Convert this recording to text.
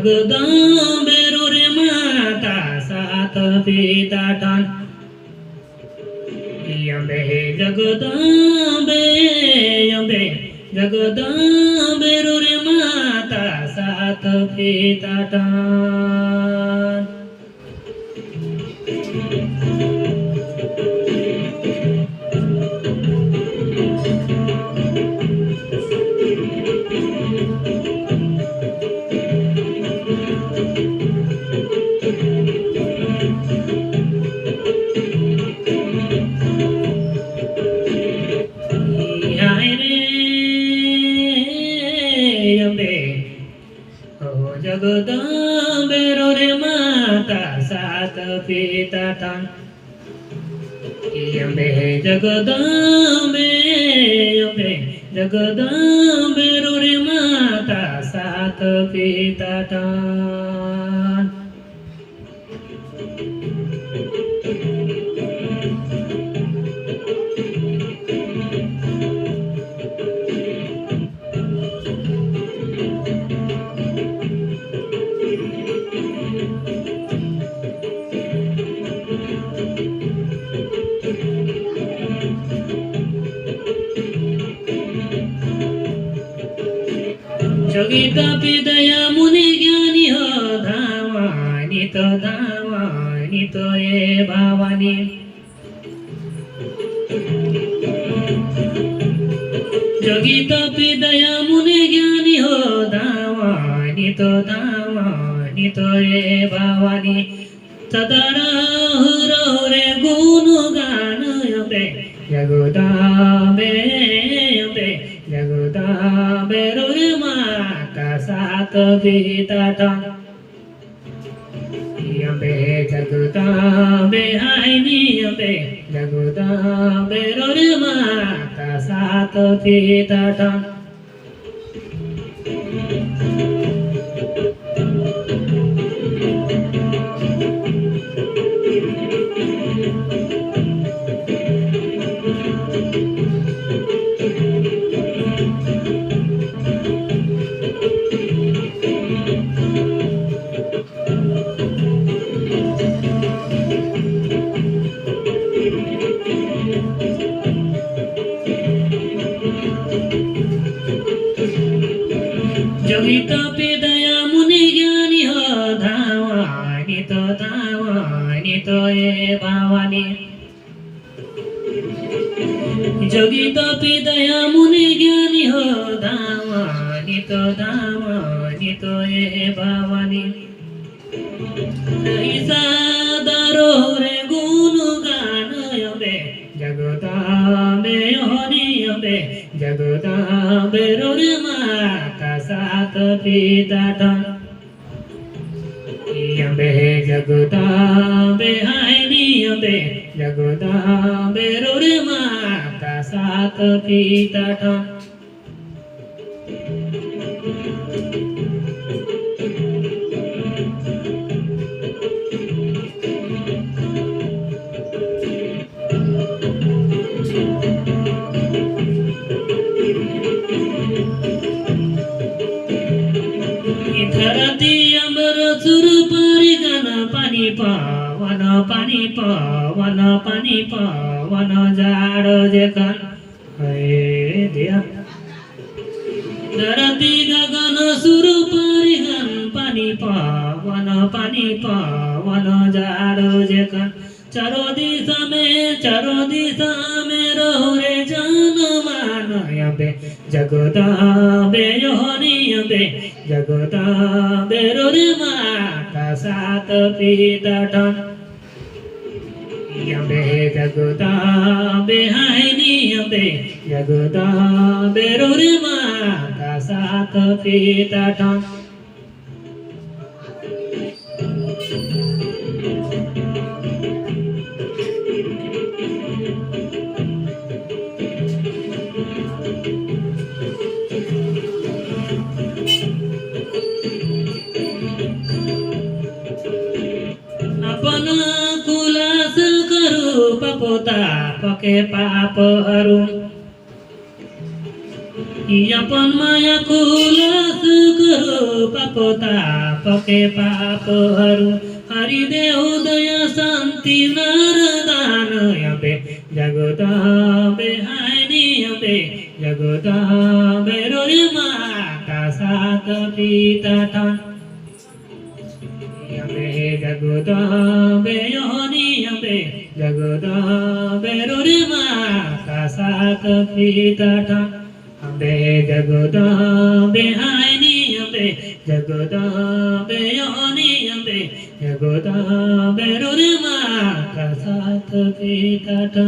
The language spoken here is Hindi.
जगदम्बे रे माता सात पिता ठन अम्बे जगदम्बे अम्बे जगदम्बे रे माता सात पिता ठन जगदम्बे रे माता सात पिता ठन अम्बे जगदम्बे अम्बे जगदम्बे रे माता सात पिता ठन जगिता पिदया मुनि ज्ञानी हो धावानी तो ये भावानी जगिता पिदया मुनि ज्ञानी हो धावानी तो ये भावानी सदारा रे गुण गान अम्बे जगदम्बे अम्बे जगदम्बे रे माता सात पिता ठन अम्बे जगदम्बे हाइनी अम्बे जगदम्बे रे माता सात पिता ठन जगिता पिदया मुनि ज्ञानी हो धावानी तो ये भावानी जगिता पिदया मुनि ज्ञानी हो धावानी तो ये भावानी सादारो रे गुण गान अम्बे जगदम्बे हरि अम्बे जगदम्बे रे माता सात पिता ठन अम्बे जगदम्बे हाइनी अम्बे जगदम्बे रे माता सात पिता ठन धरती अमर सुर परिगण पानी पावन जाडो जेकन दिया धरती गगन सुर परिगण पानी पावन जाडो जेकन चारो दिशा में रहो रे जान मान अम्बे जगदम्बे हरि अम्बे जगदम्बे रे माता सात पिता ठन अम्बे जगदम्बे हाइनी अम्बे जगदम्बे रे माता सात पिता ठन खुलास करू पपोता पके पापहरू yapon maya kulas guru papota pake papaharu hari deu daya santi naradana yabe jagota be haini yabe jagota be rore mata sat pita tan yabe jagota be yoni yabe jagota be rore mata sat pita tan Ambe jagoda be haini ambe jagoda be yoni ambe jagoda be rore ma kasat pitata